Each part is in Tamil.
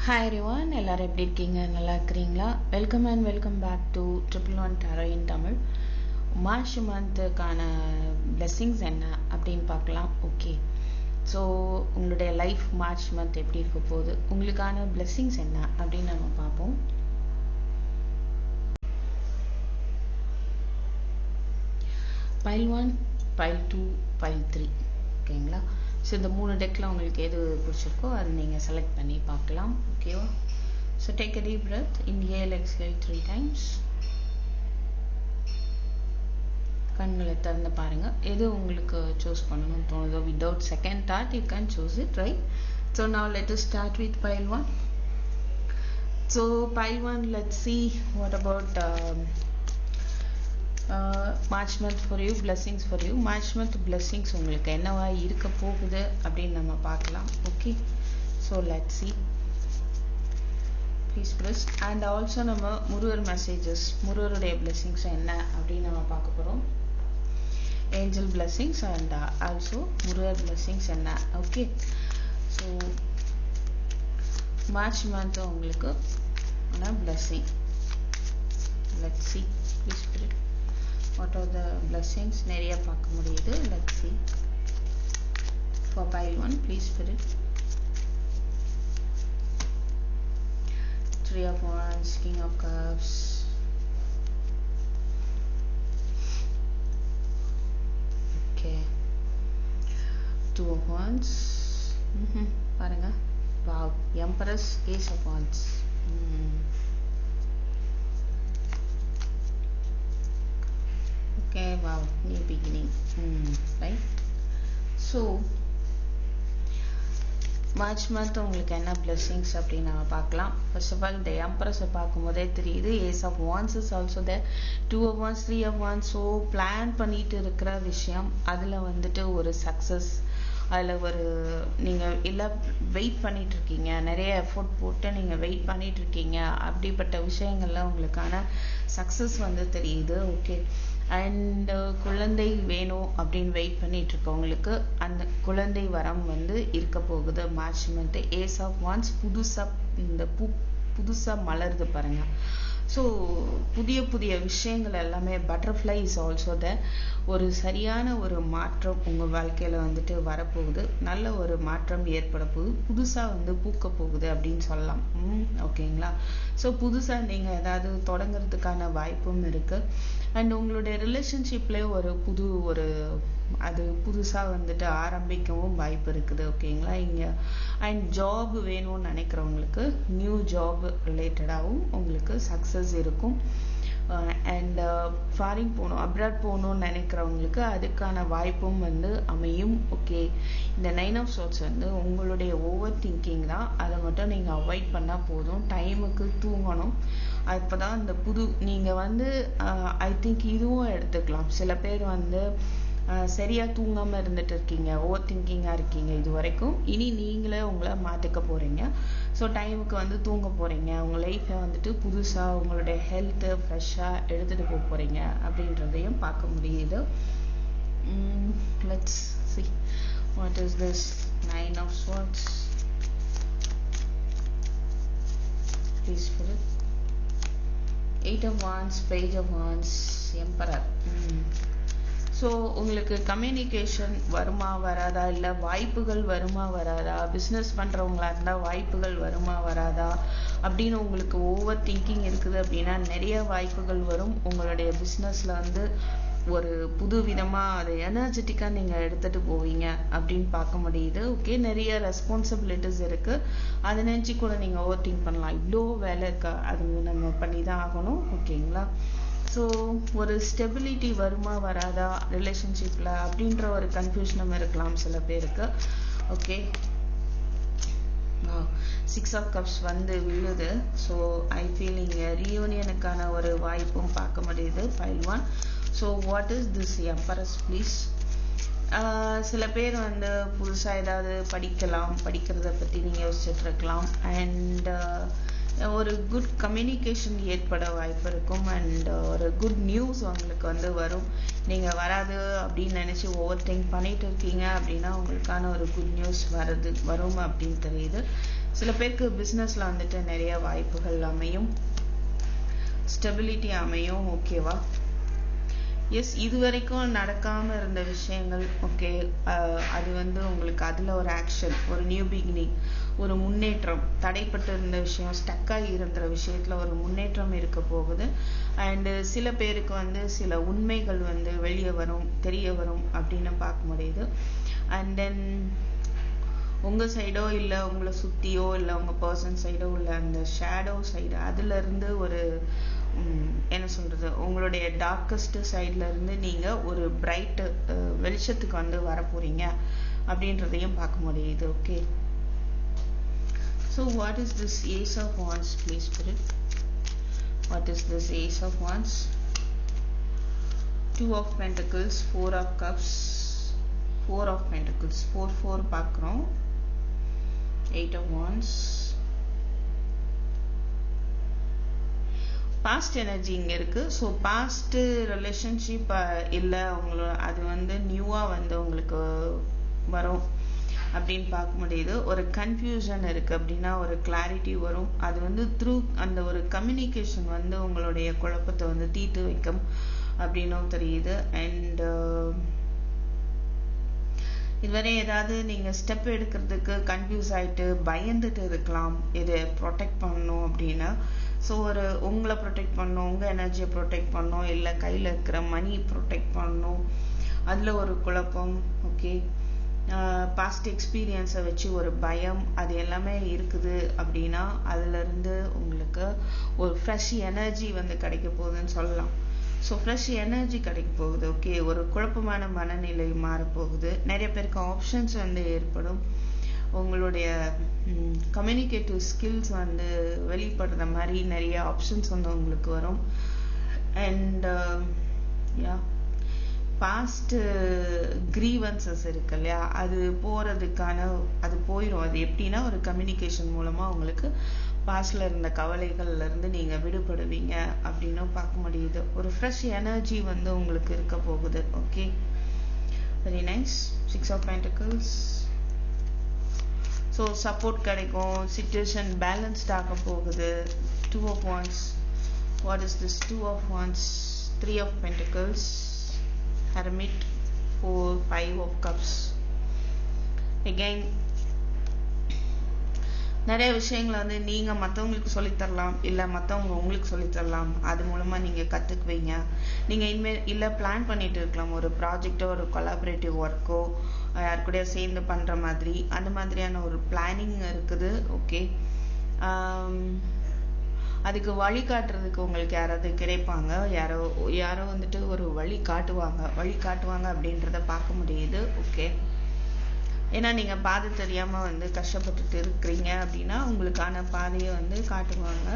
Hi everyone, எல்லாரும் எப்படி இருக்கீங்க? நல்லா இருக்கிறீங்களா? Welcome and welcome back to 111 Tarot in Tamil. March மந்த்துக்கான blessings என்ன அப்படின்னு பார்க்கலாம். ஓகே, ஸோ உங்களுடைய லைஃப் மார்ச் மந்த் எப்படி இருக்க போகுது, உங்களுக்கான blessings என்ன அப்படின்னு நம்ம பார்ப்போம். pile 1, pile 2, pile 3 ஓகேங்களா? ஸோ இந்த 3 டெக்கில் உங்களுக்கு எது பிடிச்சிருக்கோ அது நீங்கள் செலக்ட் பண்ணி பார்க்கலாம். ஓகேவா? So take a deep breadth, inhale exhale 3 times. கண்களை திறந்து பாருங்க, எது உங்களுக்கு சூஸ் பண்ணணும்னு தோணுதோ without second thought you can choose it, right? So now let us start with pile 1. So pile 1, let's see what about March month for you, blessings for you. March month blessings உங்களுக்கு என்னவா இருக்க போகுது அப்படின்னு நம்ம பார்க்கலாம். Okay, so let's see. Please press. And also நம்ம முருகர் மெசேஜஸ், முருகருடைய blessings என்ன அப்படின்னு நம்ம பார்க்க போகிறோம். Angel blessings and also Murugar blessings என்ன. ஓகே, ஸோ மார்ச் மந்த் உங்களுக்கு blessing. Let's see. Please spirit, what are the blessings? நிறைய பார்க்க முடியுது. Let's see. For pile 1, please spirit. 3 of Wands, King of Cups, okay, 2 of Wands, பாருங்க, wow, Empress, Ace of Wands, okay, wow, new beginning, right? So March month உங்களுக்கு என்ன blessings அப்படின்னு நம்ம பார்க்கலாம். ஃபர்ஸ்ட் ஆஃப் ஆல் இந்த எம்பரஸை பார்க்கும்போதே தெரியுது, Ace of Wands is also the 2 of Wands, 3 of Wands. So plan பண்ணிட்டு இருக்கிற விஷயம் அதில் வந்துட்டு ஒரு சக்ஸஸ், அதில் ஒரு நீங்கள் இல்லை வெயிட் பண்ணிட்டு இருக்கீங்க, நிறைய எஃபோர்ட் போட்டு நீங்கள் வெயிட் பண்ணிட்டு இருக்கீங்க, அப்படிப்பட்ட விஷயங்கள்ல உங்களுக்கான சக்ஸஸ் வந்து தெரியுது. ஓகே, அண்ட் குழந்தை வேணும் அப்படின்னு வெயிட் பண்ணிட்டு இருக்கவங்களுக்கு அந்த குழந்தை வரம் வந்து இருக்க போகுது March month. Ace of Wands, புதுசாக இந்த பூ புதுசாக மலருது பாருங்க. ஸோ புதிய புதிய விஷயங்கள் எல்லாமே, பட்டர்ஃப்ளை இஸ் ஆல்சோ த ஒரு சரியான ஒரு மாற்றம் உங்கள் வாழ்க்கையில் வந்துட்டு வரப்போகுது, நல்ல ஒரு மாற்றம் ஏற்பட போகுது, புதுசாக வந்து பூக்க போகுது அப்படின்னு சொல்லலாம். ஓகேங்களா? ஸோ புதுசாக நீங்கள் ஏதாவது தொடங்குறதுக்கான வாய்ப்பும் இருக்குது. அண்ட் உங்களுடைய ரிலேஷன்ஷிப்லேயே ஒரு அது புதுசாக வந்துட்டு ஆரம்பிக்கவும் வாய்ப்பு இருக்குது. ஓகேங்களா? இங்கே அண்ட் ஜாப் வேணும்னு நினைக்கிறவங்களுக்கு நியூ ஜாப் ரிலேட்டடாகவும் உங்களுக்கு சக்ஸஸ் இருக்கும். அண்ட் ஃபாரின் போகணும், அப்ராட் போகணும்னு நினைக்கிறவங்களுக்கு அதுக்கான வாய்ப்பும் வந்து அமையும். ஓகே, இந்த 9 of Swords வந்து உங்களுடைய ஓவர் திங்கிங் தான், அதை மட்டும் நீங்கள் அவாய்ட் பண்ணால் போதும். டைமுக்கு தூங்கணும், அப்போ தான் இந்த நீங்கள் வந்து ஐ திங்க் இதுவும் எடுத்துக்கலாம். சில பேர் வந்து சரியாக தூங்காமல் இருந்துட்டு இருக்கீங்க, ஓவர் திங்கிங்காக இருக்கீங்க இது வரைக்கும், இனி நீங்களே உங்களை மாற்றிக்க போகிறீங்க. ஸோ டைமுக்கு வந்து தூங்க போகிறீங்க, உங்கள் லைஃப்பை வந்துட்டு புதுசாக உங்களுடைய ஹெல்த்தை ஃப்ரெஷ்ஷாக எடுத்துகிட்டு போக போகிறீங்க அப்படின்றதையும் பார்க்க முடியுது. Let's see what is this 9 of Swords. Please fill it. 8 of Wands, Page of Wands, Emperor. So உங்களுக்கு கம்யூனிகேஷன் வருமா வராதா, இல்லை வாய்ப்புகள் வருமா வராதா, பிஸ்னஸ் பண்ணுறவங்களா இருந்தால் வாய்ப்புகள் வருமா வராதா அப்படின்னு உங்களுக்கு ஓவர் திங்கிங் இருக்குது அப்படின்னா நிறைய வாய்ப்புகள் வரும். உங்களுடைய பிஸ்னஸில் வந்து ஒரு புது விதமாக அதை எனர்ஜெட்டிக்காக நீங்கள் எடுத்துகிட்டு போவீங்க அப்படின்னு பார்க்க முடியுது. ஓகே, நிறைய ரெஸ்பான்சிபிலிட்டிஸ் இருக்குது, அதை நினச்சி கூட நீங்கள் ஓவர் திங்க் பண்ணலாம், இவ்வளோ வேலை இருக்கா, அது நம்ம பண்ணி தான் ஆகணும். ஓகேங்களா? ஸோ ஒரு ஸ்டெபிலிட்டி வருமா வராதா ரிலேஷன்ஷிப்பில் அப்படின்ற ஒரு கன்ஃபியூஷனும் இருக்கலாம் சில பேருக்கு. ஓகே, 6 of Cups வந்து விழுது. ஸோ ஐ ஃபீல் இங்கே ரீயூனியனுக்கான ஒரு வாய்ப்பும் பார்க்க முடியுது pile 1. So what is this Empress please? சில பேர் வந்து புதுசாக ஏதாவது படிக்கிறத பற்றி நீங்கள் யோசிச்சுட்டு இருக்கலாம். அண்ட் ஒரு குட் கம்யூனிகேஷன் ஏற்பட வாய்ப்பு இருக்கும். அண்ட் ஒரு குட் நியூஸ் உங்களுக்கு வந்து வரும். நீங்கள் வராது அப்படின்னு நினச்சி ஓவர் திங்க் பண்ணிட்டு இருக்கீங்க அப்படின்னா உங்களுக்கான ஒரு குட் நியூஸ் வரும் அப்படின்னு தெரியுது. சில பேருக்கு பிஸ்னஸ்ல வந்துட்டு நிறைய வாய்ப்புகள் அமையும், ஸ்டெபிலிட்டி அமையும். ஓகேவா? எஸ், இது வரைக்கும் நடக்காம இருந்த விஷயங்கள் ஓகே, அது வந்து உங்களுக்கு அதுல ஒரு ஆக்ஷன், ஒரு நியூ பிகினிங், ஒரு முன்னேற்றம், தடைப்பட்டு இருந்த விஷயம், ஸ்டக்காகி இருந்த விஷயத்துல ஒரு முன்னேற்றம் இருக்க போகுது. அண்டு சில பேருக்கு வந்து சில உண்மைகள் வந்து வெளியே வரும், தெரிய வரும் அப்படின்னு பார்க்க முடியுது. அண்ட் தென் உங்க சைடோ இல்லை உங்களை சுத்தியோ இல்லை உங்க பர்சன் சைடோ இல்லை அந்த ஷேடோ சைடு, அதுல இருந்து ஒரு என்ன சொல்றது, உங்களுடைய டார்க்கஸ்ட் சைட்ல இருந்து நீங்க ஒரு பிரைட் வெளிச்சத்துக்கு வந்து வர போறீங்க அப்படின்றதையும் பார்க்க முடியுது. Okay, so what is this ace of Wands please spirit? What is this ace of Wands? 2 of Pentacles, 4 of Cups, 4 of Pentacles, 4 பார்க்குறோம், 8 of Wands. பாஸ்ட் எனர்ஜி இங்க இருக்கு. ஸோ பாஸ்ட் ரிலேஷன்ஷிப் இல்லை உங்களோட, அது வந்து நியூவா வந்து உங்களுக்கு வரும் அப்படின்னு பார்க்க முடியுது. ஒரு கன்ஃபியூஷன் இருக்கு அப்படின்னா ஒரு கிளாரிட்டி வரும். அது வந்து த்ரூ அந்த ஒரு கம்யூனிகேஷன் வந்து உங்களுடைய குழப்பத்தை வந்து தீர்த்து வைக்கும் அப்படின்னும் தெரியுது. அண்ட் இதுவரை ஏதாவது நீங்க ஸ்டெப் எடுக்கிறதுக்கு கன்ஃபியூஸ் ஆயிட்டு பயந்துட்டு இருக்கலாம், இதை ப்ரொடெக்ட் பண்ணணும் அப்படின்னு. ஸோ ஒரு உங்களை ப்ரொடெக்ட் பண்ணணும், உங்கள் எனர்ஜியை ப்ரொடெக்ட் பண்ணணும், இல்லை கையில் இருக்கிற மணி ப்ரொடெக்ட் பண்ணணும், அதில் ஒரு குழப்பம். ஓகே, பாஸ்ட் எக்ஸ்பீரியன்ஸை வச்சு ஒரு பயம், அது எல்லாமே இருக்குது அப்படின்னா அதுலேருந்து உங்களுக்கு ஒரு ஃப்ரெஷ் எனர்ஜி வந்து கிடைக்க போகுதுன்னு சொல்லலாம். ஸோ ஃப்ரெஷ் எனர்ஜி கிடைக்க போகுது. ஓகே, ஒரு குழப்பமான மனநிலை மாறப்போகுது. நிறைய பேருக்கு ஆப்ஷன்ஸ் வந்து ஏற்படும். உங்களுடைய கம்யூனிகேட்டிவ் ஸ்கில்ஸ் வந்து வெளிப்படுற மாதிரி நிறைய ஆப்ஷன்ஸ் வந்து உங்களுக்கு வரும். அண்ட் பாஸ்ட் கிரீவன்சஸ் இருக்கு இல்லையா, அது போறதுக்கான அது போயிடும். அது எப்படின்னா ஒரு கம்யூனிகேஷன் மூலமா உங்களுக்கு பாஸ்ட்ல இருந்த கவலைகள்ல இருந்து நீங்க விடுபடுவீங்க அப்படின்னு பார்க்க முடியுது. ஒரு ஃப்ரெஷ் எனர்ஜி வந்து உங்களுக்கு இருக்க போகுது. Okay, very nice. 6 of Pentacles. So support கிடைக்கும், சிச்சுவேஷன் பேலன்ஸ்ட் ஆக போகுது. 2 of Wands. What is this 2 of Wands? 3 of Pentacles, Hermit, 4, 5 of Cups. Again நிறைய விஷயங்களை வந்து நீங்க மற்றவங்களுக்கு சொல்லித்தரலாம், இல்லை மற்றவங்க உங்களுக்கு சொல்லித்தரலாம். அது மூலமா நீங்க கத்துக்குவீங்க. நீங்க இனிமேல் இல்லை பிளான் பண்ணிட்டு இருக்கலாம், ஒரு ப்ராஜெக்டோ ஒரு கொலாபரேட்டிவ் ஒர்க்கோ யாரு கூட சேர்ந்து பண்ற மாதிரி, அந்த மாதிரியான ஒரு பிளானிங் இருக்குது. ஓகே, அதுக்கு வழி காட்டுறதுக்கு உங்களுக்கு யாராவது கிடைப்பாங்க, யாரோ வந்துட்டு ஒரு வழி காட்டுவாங்க அப்படின்றத பார்க்க முடியுது. ஓகே, ஏன்னா நீங்க பாதை தெரியாம வந்து கஷ்டப்பட்டுட்டு இருக்கிறீங்க அப்படின்னா உங்களுக்கான பாதையை வந்து காட்டுவாங்க.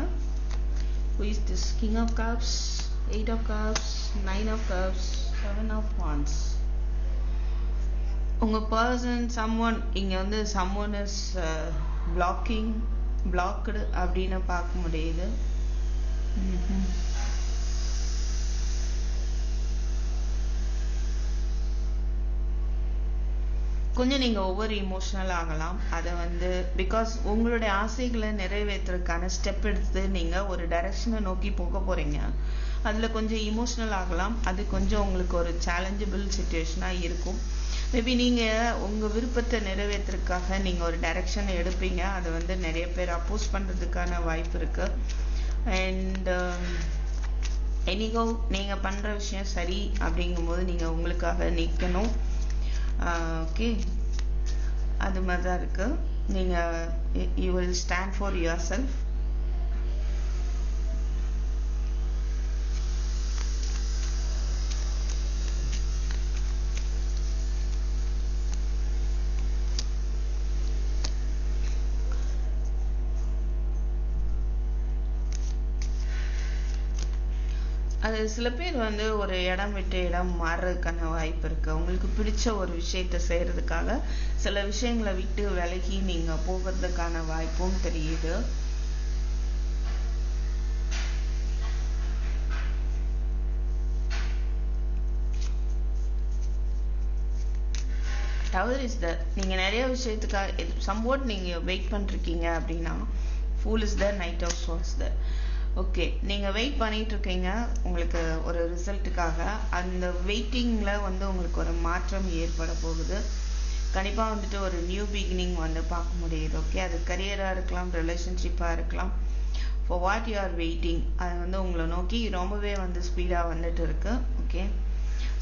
Who is this? King of Cups, 8 of Cups, 9 of Cups, 7 of Wands. உங்க பர்சன் someone இங்க வந்து someone is blocked அப்படின்னு பார்க்க முடியுது. கொஞ்சம் நீங்க ஓவர் இமோஷனல் ஆகலாம். அதை வந்து பிகாஸ் உங்களுடைய ஆசைகளை நிறைவேற்றுறதுக்கான ஸ்டெப் எடுத்து நீங்க ஒரு டைரக்ஷனை நோக்கி போக போறீங்க. அதுல கொஞ்சம் இமோஷனல் ஆகலாம். அது கொஞ்சம் உங்களுக்கு ஒரு சேலஞ்சபிள் சிச்சுவேஷனா இருக்கும். மேபி நீங்க உங்க விருப்பத்தை நிறைவேற்றுறதுக்காக நீங்க ஒரு டைரக்ஷனை எடுப்பீங்க. அதை வந்து நிறைய பேர் அப்போஸ் பண்றதுக்கான வாய்ப்பு இருக்கு. அண்ட் எனிகோ நீங்க பண்ற விஷயம் சரி அப்படிங்கும்போது நீங்க உங்களுக்காக நிக்கணும். ஓகே, அது மாதிரி தான் இருக்கு. நீங்க you will stand for yourself. அது சில பேர் வந்து ஒரு இடம் விட்டு இடம் மாறுறதுக்கான வாய்ப்பு இருக்கு. உங்களுக்கு பிடிச்ச ஒரு விஷயத்த செய்யறதுக்காக சில விஷயங்களை விட்டு விலகி நீங்க போகிறதுக்கான வாய்ப்பும் தெரியுது. டவர் இஸ் த நீங்க நிறைய விஷயத்துக்காக சம்வாட் நீங்க வெயிட் பண்ணிருக்கீங்க அப்படின்னா Fool is the Knight of Swords the okay. நீங்க வெயிட் பண்ணிட்டு இருக்கீங்க உங்களுக்கு ஒரு ரிசல்ட்டுக்காக. அந்த வெயிட்டிங்ல வந்து உங்களுக்கு ஒரு மாற்றம் ஏற்பட போகுது. கண்டிப்பா வந்துட்டு ஒரு நியூ பிகினிங் வந்து பார்க்க முடியுது. ஓகே, அது கரியரா இருக்கலாம், ரிலேஷன்ஷிப்பா இருக்கலாம். For what you are waiting அது வந்து உங்களை நோக்கி ரொம்பவே வந்து ஸ்பீடா வந்துட்டு இருக்கு. ஓகே,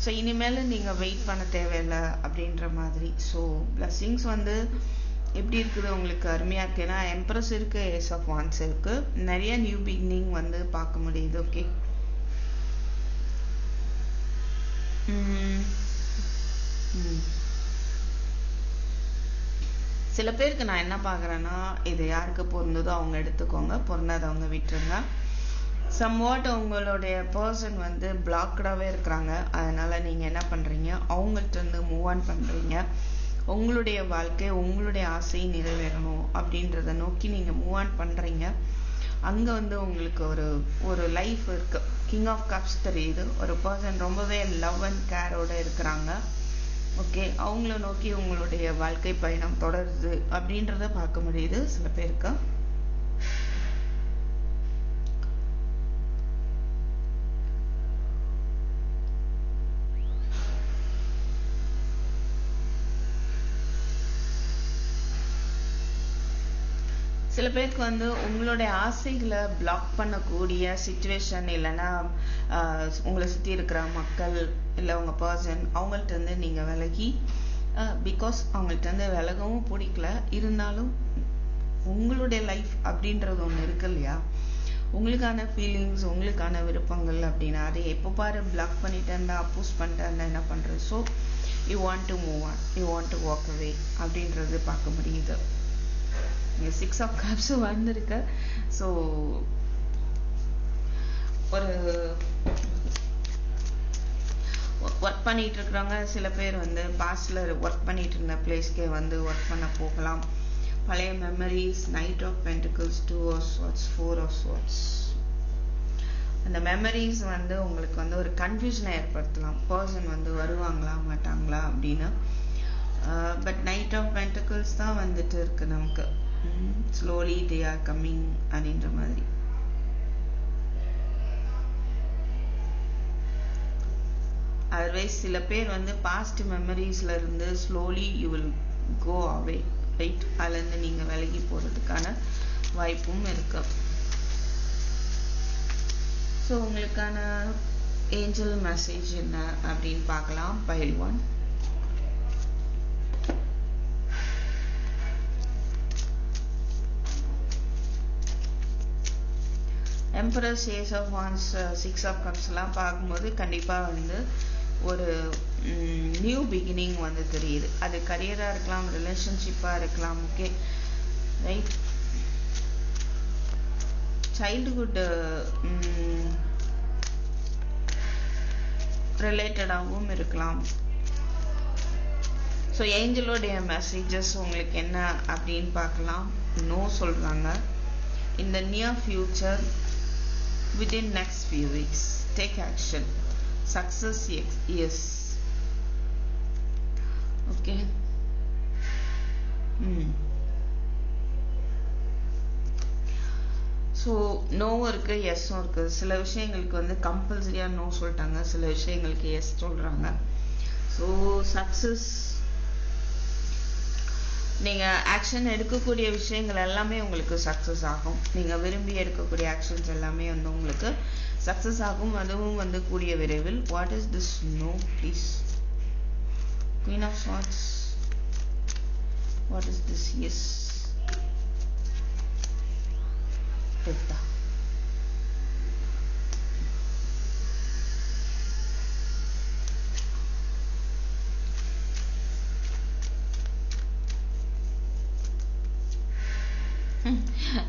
ஸோ இனிமேல் நீங்க வெயிட் பண்ண தேவையில்லை அப்படின்ற மாதிரி. ஸோ பிளஸ்ஸிங்ஸ் வந்து எப்படி இருக்குது உங்களுக்கு அருமையா இருக்கு. ஏன்னா எம்ப்ரஸ் இருக்கு, ஏஸ் ஆஃப் வான்ஸ் இருக்கு, நிறைய நியூ பிகினிங் வந்து பார்க்க முடியுது. ஓகே, சில பேருக்கு நான் என்ன பாக்குறேன்னா, இது யாருக்கு பொருந்ததோ அவங்க எடுத்துக்கோங்க, பொருந்தாதவங்க விட்டுருங்க. சம்வாட் உங்களுடைய பர்சன் வந்து பிளாக்டாவே இருக்கிறாங்க. அதனால நீங்க என்ன பண்றீங்க, அவங்கள்ட்ட இருந்து மூவ் ஆன் பண்றீங்க. உங்களுடைய வாழ்க்கை, உங்களுடைய ஆசை நிறைவேறணும் அப்படின்றத நோக்கி நீங்க மூவ் ஆன் பண்றீங்க. அங்க வந்து உங்களுக்கு ஒரு லைஃப் இருக்கு. கிங் ஆஃப் கப்ஸ் தெரியுது. ஒரு பர்சன் ரொம்பவே லவ் அண்ட் கேரோட இருக்கிறாங்க. ஓகே, அவங்கள நோக்கி உங்களுடைய வாழ்க்கை பயணம் தொடருது அப்படின்றத பார்க்க முடியுது சில பேருக்கு. சில பேருக்கு வந்து உங்களுடைய ஆசைகளை பிளாக் பண்ணக்கூடிய சிச்சுவேஷன், இல்லைன்னா உங்களை சுத்தி இருக்கிற மக்கள் இல்லை உங்க பர்சன் அவங்கள்ட்ட இருந்து நீங்க விலகி, பிகாஸ் அவங்கள்ட்ட இருந்து விலகவும் பிடிக்கல, இருந்தாலும் உங்களுடைய லைஃப் அப்படின்றது ஒண்ணு இருக்கு இல்லையா, உங்களுக்கான ஃபீலிங்ஸ், உங்களுக்கான விருப்பங்கள் அப்படின்னா அதை எப்போ பாரு பிளாக் பண்ணிட்டு இருந்தா, அப்போஸ் பண்ணிட்டு இருந்தா என்ன பண்றது. So you want to move on, you want to walk away அப்படின்றது பார்க்க முடியுது. 6 of cups வந்திருக்கு. ஸோ ஒரு ஒர்க் பண்ணிட்டு இருக்கிறவங்க சில பேர் வந்து பாஸ்ட்ல ஒர்க் பண்ணிட்டு இருந்த பிளேஸ்க்கே வந்து ஒர்க் பண்ண போகலாம். பழைய memories, Knight of Pentacles, 2 of swords, 4 of swords. அந்த மெமரிஸ் வந்து உங்களுக்கு வந்து ஒரு கன்ஃபியூஷனை ஏற்படுத்தலாம். பர்சன் வந்து வருவாங்களா மாட்டாங்களா அப்படின்னு. பட் நைட் ஆஃப் பென்டிகிள்ஸ் தான் வந்துட்டு இருக்கு நமக்கு. ஸ்லோலி தே ஆர் கம்மிங் அப்படின்ற மாதிரி. அதர்வைஸ் சில பேர் வந்து பாஸ்ட் மெமரிஸ்ல இருந்து slowly you will go away, right? அதுல இருந்து நீங்க விலகி போறதுக்கான வாய்ப்பும் இருக்கு. ஸோ உங்களுக்கான ஏஞ்சல் மெசேஜ் என்ன அப்படின்னு பார்க்கலாம். Pile 1. Empress, Ace of Wands, 6 of cups எல்லாம் பார்க்கும்போது கண்டிப்பா வந்து ஒரு நியூ பிகினிங் வந்து தெரியுது. அது கரியரா இருக்கலாம், ரிலேஷன்ஷிப்பா இருக்கலாம். Okay, right? சைல்டுஹுட் ரிலேட்டடாகவும் இருக்கலாம். ஸோ ஏஞ்சலோடைய மெசேஜஸ் உங்களுக்கு என்ன அப்படின்னு பார்க்கலாம். நோ சொல்றாங்க. In the near future, within next few weeks, take action. Success, yes. Okay. So நோவும் இருக்கு, எஸ்ஸும் இருக்கு. சில விஷயங்களுக்கு வந்து கம்பல்சரியா நோ சொல்லிட்டாங்க, சில விஷயங்களுக்கு எஸ் சொல்றாங்க. ஸோ சக்சஸ், நீங்க ஆக்ஷன் எடுக்கக்கூடிய விஷயங்கள் எல்லாமே உங்களுக்கு சக்சஸ் ஆகும். நீங்க விரும்பி எடுக்கக்கூடிய ஆக்ஷன்ஸ் எல்லாமே வந்து உங்களுக்கு சக்சஸ் ஆகும். அதுவும் வந்து கூடிய விரைவில். What is this no please? Queen of Swords. What is this yes?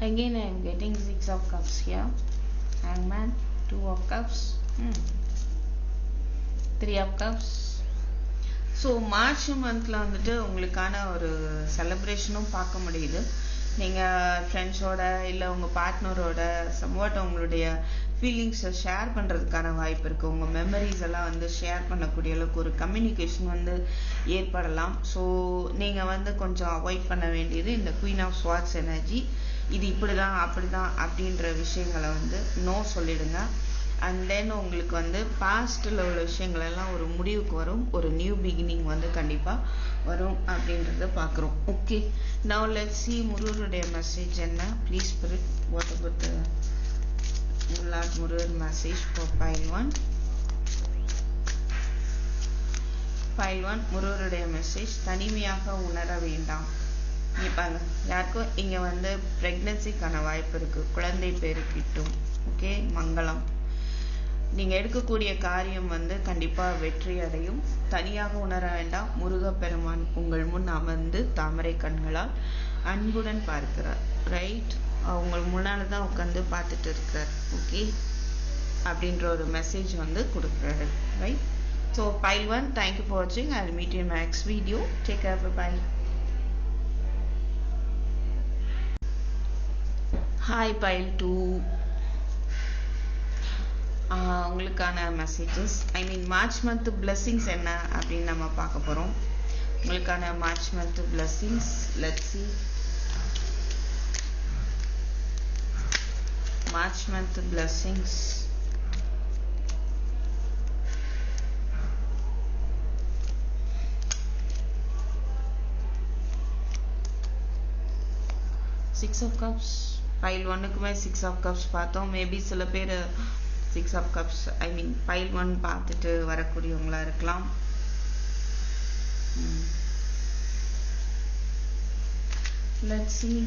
Again I am getting 6 of cups here. Hangman, 2 of cups, 3 of cups. So March மந்த்ல வந்துட்டு உங்களுக்கான ஒரு செலிப்ரேஷனும் பார்க்க முடியுது. நீங்க ஃப்ரெண்ட்ஸோட இல்லை உங்க பார்ட்னரோட சம்வாட் உங்களுடைய ஃபீலிங்ஸை ஷேர் பண்ணுறதுக்கான வாய்ப்பு இருக்குது. உங்கள் மெமரிஸ் எல்லாம் வந்து ஷேர் பண்ணக்கூடிய அளவுக்கு ஒரு கம்யூனிகேஷன் வந்து ஏற்படலாம். ஸோ நீங்கள் வந்து கொஞ்சம் அவாய்ட் பண்ண வேண்டியது இந்த குயின் ஆஃப் ஸ்வார்ட்ஸ் எனர்ஜி. இது இப்படி தான் அப்படி தான் அப்படின்ற விஷயங்களை வந்து நோ சொல்லிடுங்க. அண்ட் தென் உங்களுக்கு வந்து பாஸ்டில் உள்ள விஷயங்கள் எல்லாம் ஒரு முடிவுக்கு வரும். ஒரு நியூ பிகினிங் வந்து கண்டிப்பாக வரும் அப்படின்றத பார்க்குறோம். ஓகே, நவ் லெட்ஸ் see முருகருடைய மெசேஜ் என்ன. Please spirit, what about Lord Murugar message for pile 1. pile 1 முருகருடைய மெசேஜ். தனிமையாக உணர வேண்டாம். பாருங்க, யாருக்கும் இங்கே வந்து ப்ரெக்னன்சிக்கான வாய்ப்பு இருக்குது. குழந்தை பேரு கிட்டும். ஓகே, மங்களம். நீங்கள் எடுக்கக்கூடிய காரியம் வந்து கண்டிப்பாக வெற்றி அடையும். தனியாக உணர வேண்டாம். முருகப்பெருமான் உங்கள் முன் அமர்ந்து தாமரை கண்களால் அன்புடன் பார்க்கிறார். ரைட், உங்கள் முன்னால் தான் உட்காந்து பார்த்துட்டு இருக்கிறார். ஓகே, அப்படின்ற ஒரு மெசேஜ் வந்து கொடுக்குறாரு. Right, so pile 1, thank you for வாட்சிங். I will meet you in my next video. Take care, bye. Hi pile 2. உங்களுக்கான messages, I mean March month blessings என்ன அப்படின்னு நம்ம பார்க்க போகிறோம். உங்களுக்கான March month blessings, let's see. March month blessings. Six of cups. pile 1க்குமே 6 ஆஃப் கப்ஸ் பார்த்தோம். மேபி சில பேர் 6 of cups, I mean pile 1 பார்த்துட்டு வரக்கூடியவங்களா இருக்கலாம். Let's see.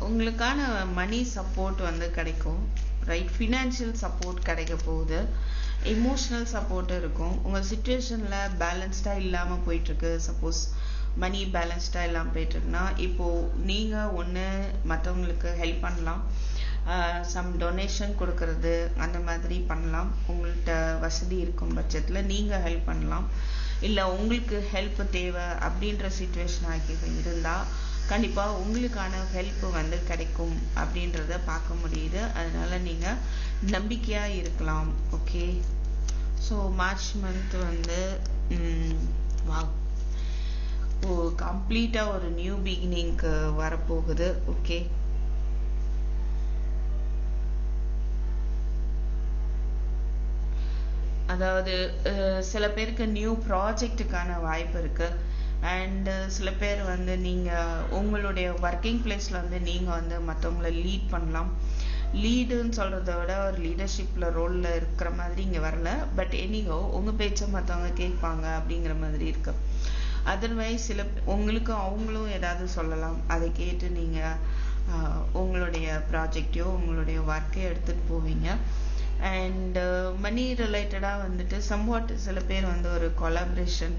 உங்களுக்கான மணி சப்போர்ட் வந்து கிடைக்கும். ரைட், ஃபினான்ஷியல் சப்போர்ட் கிடைக்க போகுது. எமோஷ்னல் சப்போர்ட் இருக்கும். உங்கள் சுச்சுவேஷனில் பேலன்ஸ்டாக இல்லாமல் போயிட்டுருக்கு. சப்போஸ் மணி பேலன்ஸ்டாக இல்லாமல் போயிட்டுருக்குன்னா, இப்போது நீங்கள் ஒன்று மற்றவங்களுக்கு ஹெல்ப் பண்ணலாம். சம் டொனேஷன் கொடுக்கறது அந்த மாதிரி பண்ணலாம். உங்கள்கிட்ட வசதி இருக்கும் பட்சத்தில் நீங்கள் ஹெல்ப் பண்ணலாம். இல்லை உங்களுக்கு ஹெல்ப் தேவை அப்படின்ற சிச்சுவேஷன் ஆகி இருந்தால் கண்டிப்பாக உங்களுக்கான ஹெல்ப் வந்து கிடைக்கும் அப்படின்றத பார்க்க முடியுது. அதனால் நீங்கள் நம்பிக்கையாக இருக்கலாம். ஓகே, ஸோ மார்ச் மந்த் வந்து கம்ப்ளீட்டாக ஒரு நியூ பிகினிங்க்கு வரப்போகுது. ஓகே, அதாவது சில பேருக்கு நியூ ப்ராஜெக்டுக்கான வாய்ப்பு இருக்குது. அண்டு சில பேர் வந்து நீங்கள் உங்களுடைய ஒர்க்கிங் பிளேஸில் வந்து நீங்கள் வந்து மற்றவங்கள லீட் பண்ணலாம். லீடுன்னு சொல்கிறத விட ஒரு லீடர்ஷிப்பில் ரோலில் இருக்கிற மாதிரி இங்கே வரல. பட் எனிகோ உங்கள் பேச்சை மற்றவங்க கேட்பாங்க அப்படிங்கிற மாதிரி இருக்கு. அதர்வைஸ் சில உங்களுக்கு அவங்களும் ஏதாவது சொல்லலாம். அதை கேட்டு நீங்கள் உங்களுடைய ப்ராஜெக்டையோ உங்களுடைய ஒர்க்கையோ எடுத்துகிட்டு போவீங்க. அண்ட் மணி ரிலேட்டடாக வந்துட்டு சம்வாட் சில பேர் வந்து ஒரு கொலாபரேஷன்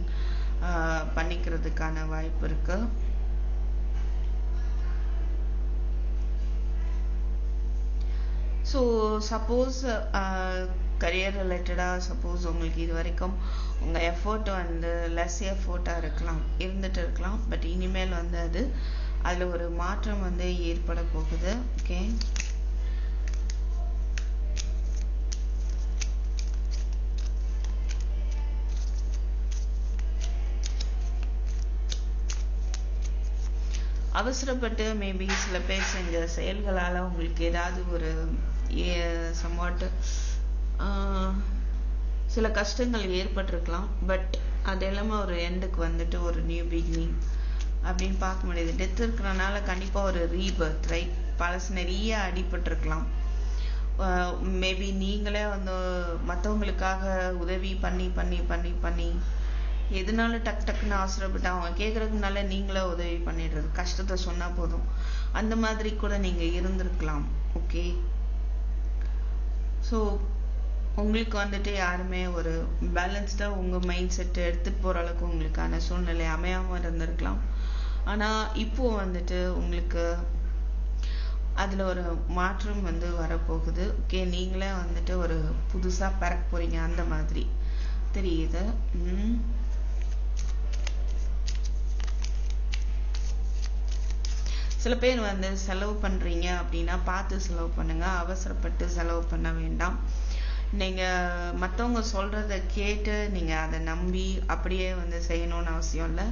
பண்ணிக்கிறதுக்கான வாய்ப்பு இருக்கு. ஸோ சப்போஸ் கரியர் ரிலேட்டடாக சப்போஸ் உங்களுக்கு இது வரைக்கும் உங்கள் எஃபோர்ட் வந்து லெஸ் எஃபோர்ட்டாக இருந்துட்டு இருக்கலாம். பட் இனிமேல் வந்து அதில் ஒரு மாற்றம் வந்து ஏற்பட போகுது. ஓகே, அவசரப்பட்டு மேபி சில பேர் செஞ்ச செயல்களால் உங்களுக்கு ஏதாவது ஒரு சம்வாட்டு சில கஷ்டங்கள் ஏற்பட்டிருக்கலாம். பட் அது எல்லாமே ஒரு எண்டுக்கு வந்துட்டு ஒரு நியூ பிகினிங் அப்படின்னு பார்க்க முடியுது. டெத் இருக்கிறனால கண்டிப்பாக ஒரு ரீபர்த். ரைட், பழசு நிறைய அடிபட்டிருக்கலாம். மேபி நீங்களே வந்து மற்றவங்களுக்காக உதவி பண்ணி பண்ணி பண்ணி பண்ணி எதுனாலும் டக்குன்னு அவசரப்பட்டு அவங்க கேட்கறதுக்கு முன்னால நீங்களே உதவி பண்ணிடுறது, கஷ்டத்தை சொன்னா போதும், அந்த மாதிரி கூட நீங்க இருந்திருக்கலாம். ஓகே, ஸோ உங்களுக்கு வந்துட்டு யாருமே ஒரு பேலன்ஸ்டா உங்க மைண்ட் செட் எடுத்துட்டு போற அளவுக்கு உங்களுக்கான சூழ்நிலை அமையாம இருந்திருக்கலாம். ஆனா இப்போ வந்துட்டு உங்களுக்கு அதுல ஒரு மாற்றம் வந்து வரப்போகுது. ஓகே, நீங்களே வந்துட்டு ஒரு புதுசா பிறக்க போறீங்க அந்த மாதிரி தெரியுது. சில பேர் வந்து செலவு பண்றீங்க அப்படின்னா பார்த்து செலவு பண்ணுங்க, அவசரப்பட்டு செலவு பண்ண வேண்டாம். நீங்க மற்றவங்க சொல்றத கேட்டு நீங்க அதை நம்பி அப்படியே வந்து செய்யணும்னு அவசியம் இல்லை.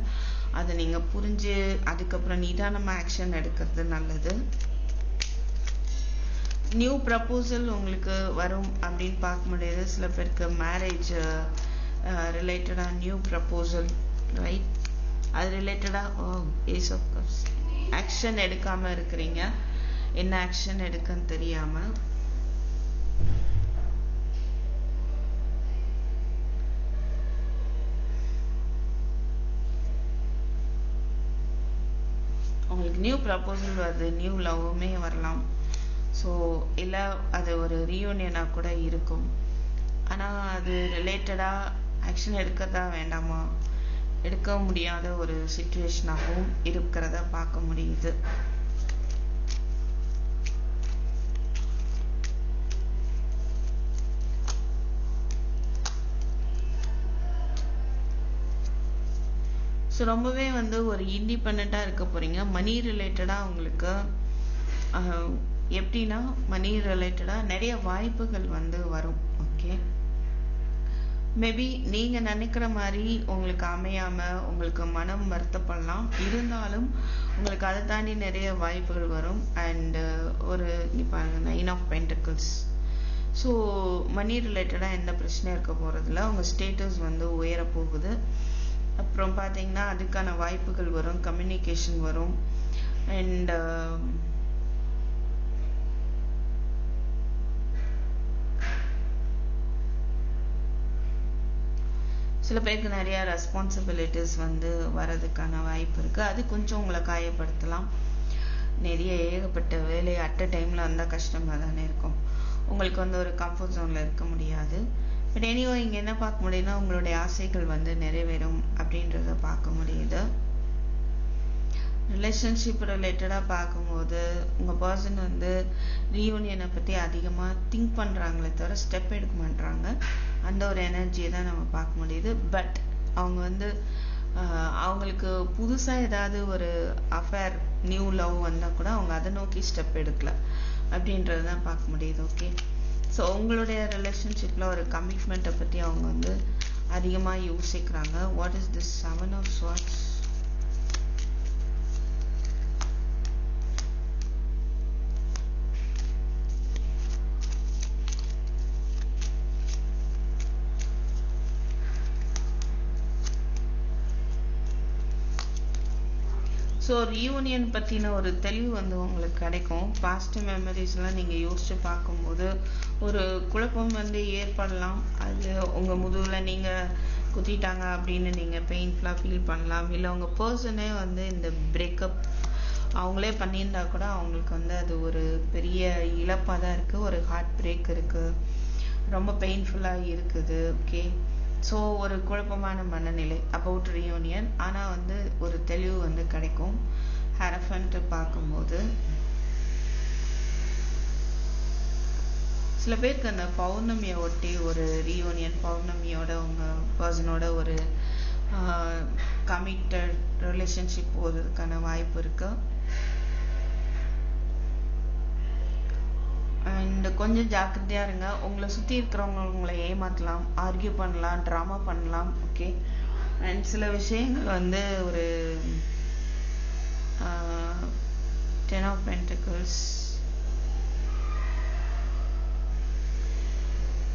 அதை நீங்க புரிஞ்சு அதுக்கப்புறம் நிதானமா ஆக்ஷன் எடுக்கிறது நல்லது. நியூ ப்ரப்போசல் உங்களுக்கு வரும் அப்படின்னு பார்க்க முடியுது. சில பேருக்கு மேரேஜ் ரிலேட்டடா நியூ ப்ரப்போசல், ரைட்? அது ரிலேட்டடா ஏஸ் ஆஃப் கப்ஸ் ஆக்ஷன் எடுக்காம இருக்கிறீங்க. என்ன ஆக்ஷன் எடுக்கன்னு தெரியாம. உங்களுக்கு நியூ ப்ரப்போசல் வருது, நியூ லவ்வுமே வரலாம். ஸோ இல்லை அது ஒரு ரீயூனியனாக கூட இருக்கும். ஆனால் அது ரிலேட்டடாக ஆக்ஷன் எடுக்கிறதா வேண்டாமா, எடுக்க முடியாத ஒரு சிச்சுவேஷனாகவும் இருக்கிறத பார்க்க முடியுது. ஸோ ரொம்பவே வந்து ஒரு இண்டிபெண்ட்டாக இருக்க போறீங்க. மணி ரிலேட்டடாக உங்களுக்கு எப்படின்னா மணி ரிலேட்டடாக நிறைய வாய்ப்புகள் வந்து வரும். ஓகே, மேபி நீங்க நினைக்கிற மாதிரி உங்களுக்கு அமையாம உங்களுக்கு மனம் வருத்தப்படலாம். இருந்தாலும் உங்களுக்கு அதை தாண்டி நிறைய வாய்ப்புகள் வரும். அண்ட் ஒரு இப்போ 9 ஆஃப் பென்டக்கிள்ஸ். ஸோ மணி ரிலேட்டடாக எந்த பிரச்சனையும் இருக்க போகிறதில்ல. உங்கள் ஸ்டேட்டஸ் வந்து உயர போகுது. அப்புறம் பார்த்தீங்கன்னா அதுக்கான வாய்ப்புகள் வரும், கம்யூனிகேஷன் வரும். அண்ட் சில பேருக்கு நிறைய ரெஸ்பான்சிபிலிட்டிஸ் வந்து வர்றதுக்கான வாய்ப்பு இருக்கு. அது கொஞ்சம் உங்களை காயப்படுத்தலாம். நிறைய ஏகப்பட்ட வேலை அட் அ டைம்ல வந்தால் கஷ்டமாக தானே இருக்கும். உங்களுக்கு வந்து ஒரு கம்ஃபர்ட் ஜோன்ல இருக்க முடியாது. பட் எனிவோ இங்கே என்ன பார்க்க முடியுதுன்னா உங்களுடைய ஆசைகள் வந்து நிறைவேறும் அப்படின்றத பார்க்க முடியுது. ரிலேஷன்ஷிப் ரிலேட்டடாக பார்க்கும்போது உங்கள் பர்சன் வந்து ரீயூனியனை பற்றி அதிகமாக திங்க் பண்ணுறாங்களே தவிர ஸ்டெப் எடுக்க மாட்டாங்க. அந்த ஒரு எனர்ஜியை தான் நம்ம பார்க்க முடியுது. பட் அவங்க வந்து அவங்களுக்கு புதுசாக ஏதாவது ஒரு அஃபேர் நியூ லவ் வந்தால் கூட அவங்க அதை நோக்கி ஸ்டெப் எடுக்கல அப்படின்றது தான் பார்க்க முடியுது. ஓகே, ஸோ உங்களுடைய ரிலேஷன்ஷிப்பில் ஒரு கமிட்மெண்ட்டை பற்றி அவங்க வந்து அதிகமாக யோசிக்கிறாங்க. What is this 7 of Swords? So reunion பற்றின ஒரு தெளிவு வந்து உங்களுக்கு கிடைக்கும். பாஸ்ட் மெமரிஸ்லாம் நீங்கள் யோசித்து பார்க்கும்போது ஒரு குழப்பம் வந்து ஏற்படலாம். அது உங்கள் முதுகில் நீங்கள் குத்திட்டாங்க அப்படின்னு நீங்கள் பெயின்ஃபுல்லாக ஃபீல் பண்ணலாம். இல்லை உங்கள் பர்சனே வந்து இந்த பிரேக்கப் அவங்களே பண்ணியிருந்தா கூட அவங்களுக்கு வந்து அது ஒரு பெரிய இழப்பாக தான் இருக்குது. ஒரு ஹார்ட் பிரேக் இருக்குது, ரொம்ப பெயின்ஃபுல்லாக இருக்குது. ஓகே, ஸோ ஒரு குழப்பமான மனநிலை அபவுட் ரீயூனியன். ஆனால் வந்து ஒரு தெளிவு வந்து கிடைக்கும் ஹேரஃபன்ட்டு பார்க்கும்போது. சில பேருக்கு அந்த பௌர்ணமியை ஒட்டி ஒரு ரீயூனியன், பௌர்ணமியோட உங்கள் பர்சனோட ஒரு கமிட்டட் ரிலேஷன்ஷிப் போகிறதுக்கான வாய்ப்பு இருக்கு. அண்ட் கொஞ்சம் ஜாக்கிரதையாக இருங்க. உங்களை சுற்றி இருக்கிறவங்க உங்களை ஏமாற்றலாம், ஆர்கியூ பண்ணலாம், ட்ராமா பண்ணலாம். ஓகே, அண்ட் சில விஷயங்கள் வந்து ஒரு 10 ஆஃப் பென்டக்கிள்ஸ்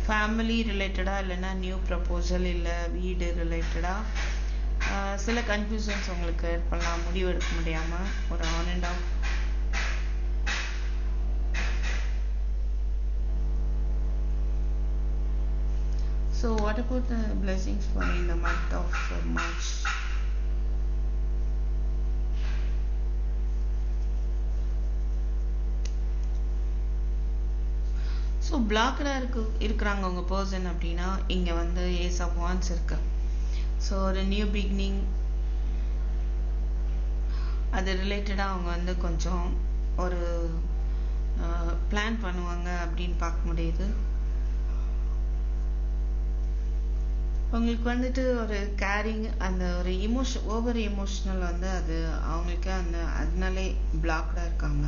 ஃபேமிலி ரிலேட்டடாக, இல்லைன்னா நியூ ப்ரப்போசல், இல்லை வீடு ரிலேட்டடாக சில கன்ஃபியூஷன்ஸ் உங்களுக்கு ஏற்படலாம். முடிவெடுக்க முடியாமல் ஒரு on and half. So what about the blessings for in the month of March? So பிளாக்டாக இருக்கிறாங்க உங்கள் பர்சன் அப்படின்னா இங்கே வந்து ஏஸ் ஆஃப் வான்ஸ் இருக்கு. ஸோ ஒரு நியூ பிகினிங் அது ரிலேட்டடாக அவங்க வந்து கொஞ்சம் ஒரு பிளான் பண்ணுவாங்க அப்படின்னு பார்க்க முடியுது. அவங்களுக்கு வந்துட்டு ஒரு கேரிங், அந்த ஒரு ஓவர் எமோஷ்னல் வந்து அது அவங்களுக்கு அந்த அதனாலே பிளாக்டா இருக்காங்க.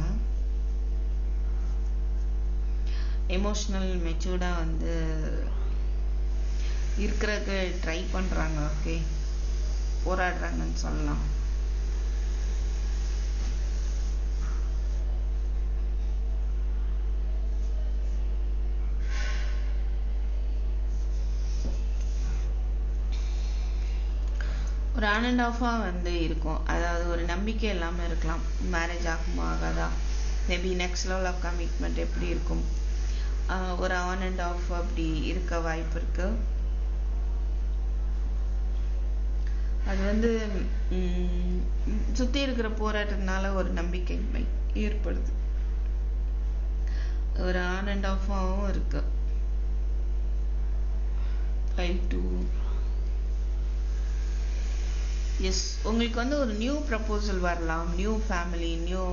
எமோஷனல் மெச்சூர்டா வந்து இருக்கிறதுக்கு ட்ரை பண்றாங்க. ஓகே, போராடுறாங்கன்னு சொல்லலாம். ஒரு ஆன் அண்ட் ஆஃபா வந்து இருக்கும். அதாவது ஒரு நம்பிக்கை இல்லாமல் இருக்கலாம். மேரேஜ் ஆகுமா ஆகாதா, maybe next level of commitment எப்படி இருக்கும், ஒரு ஆன் அண்ட் ஆஃப் அப்படி இருக்க வாய்ப்பு இருக்கு. அது வந்து சுற்றி இருக்கிற போராட்டத்தினால ஒரு நம்பிக்கையின்மை ஏற்படுது. ஒரு ஆன் அண்ட் ஆஃபாகவும் இருக்கு. 5-2 எஸ், உங்களுக்கு வந்து ஒரு நியூ ப்ரப்போசல் வரலாம், நியூ ஃபேமிலி, நியூ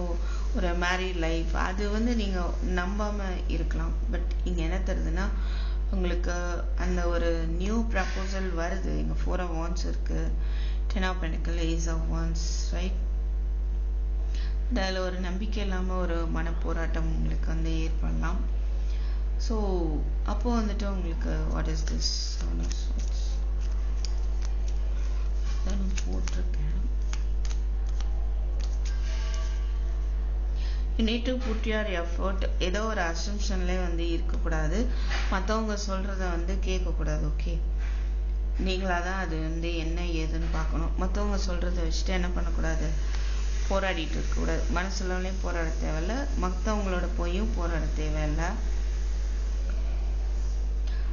ஒரு மேரிட் லைஃப். அது வந்து நீங்கள் நம்பாமல் இருக்கலாம். பட் இங்கே என்ன தருதுன்னா, உங்களுக்கு அந்த ஒரு நியூ ப்ரப்போசல் வருது. இங்கே 4 of Wands இருக்குது, 10 of Pentacles, Ace of Wands, right. அதில் ஒரு நம்பிக்கை இல்லாமல் ஒரு மனப்போராட்டம் உங்களுக்கு வந்து ஏற்படலாம். ஸோ அப்போது வந்துட்டு உங்களுக்கு வாட் இஸ் திஸ் போட்டிருக்கேன். You need to put your effort. ஏதோ ஒரு அசம்ஷன்லேயே வந்து இருக்கக்கூடாது. மற்றவங்க சொல்கிறத வந்து கேட்கக்கூடாது. ஓகே, நீங்களாக தான் அது வந்து என்ன ஏதுன்னு பார்க்கணும். மற்றவங்க சொல்கிறத வச்சுட்டு என்ன பண்ணக்கூடாது, போராடிட்டு இருக்கக்கூடாது. மனசுலலையும் போராட தேவையில்ல, மற்றவங்களோட போயும் போராட தேவையில்லை.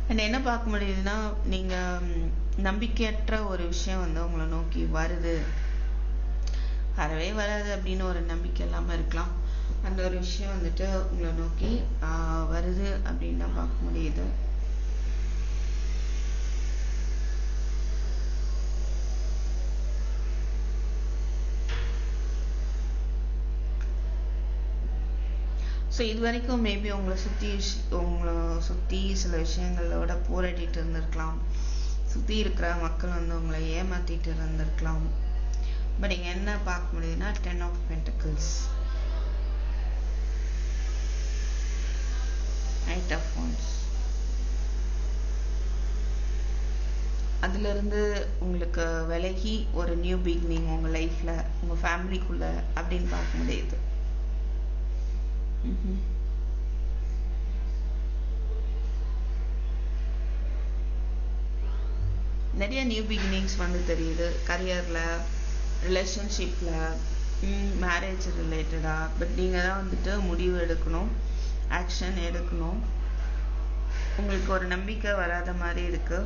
அண்ட் என்ன பார்க்க முடியுதுன்னா, நீங்கள் நம்பிக்கையற்ற ஒரு விஷயம் வந்து உங்களை நோக்கி வருது, வரவே வராது அப்படின்னு ஒரு நம்பிக்கை இல்லாமல் இருக்கலாம். அந்த ஒரு விஷயம் வந்துட்டு உங்களை நோக்கி வருது அப்படின்னு தான் பார்க்க முடியுது. ஸோ இது வரைக்கும் மேபி உங்களை சுற்றி சில விஷயங்களோட போராடிட்டு இருந்திருக்கலாம். சுற்றி இருக்கிற மக்கள் வந்து உங்களை ஏமாற்றிட்டு இருந்திருக்கலாம். பட் இங்கே என்ன பார்க்க முடியுதுன்னா, 10 of Pentacles, 8 of Wands. அதிலிருந்து உங்களுக்கு விலகி ஒரு நியூ பிகினிங் உங்கள் லைஃப்பில், உங்கள் ஃபேமிலிக்குள்ளே அப்படின்னு பார்க்க முடியுது. நிறைய நியூ பிகினிங்ஸ் வந்து தெரியுது. கரியரில், ரிலேஷன்ஷிப்பில், மேரேஜ் ரிலேட்டடாக. பட் நீங்கள் தான் வந்துட்டு முடிவு எடுக்கணும், ஆக்ஷன் எடுக்கணும். உங்களுக்கு ஒரு நம்பிக்கை வராத மாதிரி இருக்கு.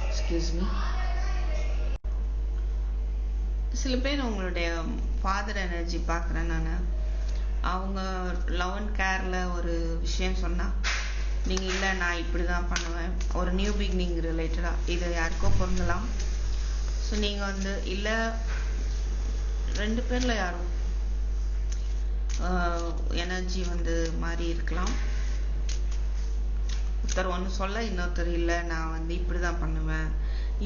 Excuse me. சில பேர் உங்களுடைய ஃபாதர் எனர்ஜி பார்க்குறேன் நான். அவங்க லவ் அண்ட் கேரில் ஒரு விஷயம் சொன்னால் நீங்கள் இல்லை நான் இப்படி தான் பண்ணுவேன், ஒரு நியூ பிகினிங் ரிலேட்டடாக, இது யாருக்கோ பொருந்தலாம். ஸோ நீங்கள் வந்து இல்லை 2 பேரில் யாரும் எனர்ஜி வந்து மாறி இருக்கலாம். ஒருத்தர் ஒன்று சொல்ல, இன்னொருத்தர் இல்லை நான் வந்து இப்படி தான் பண்ணுவேன்,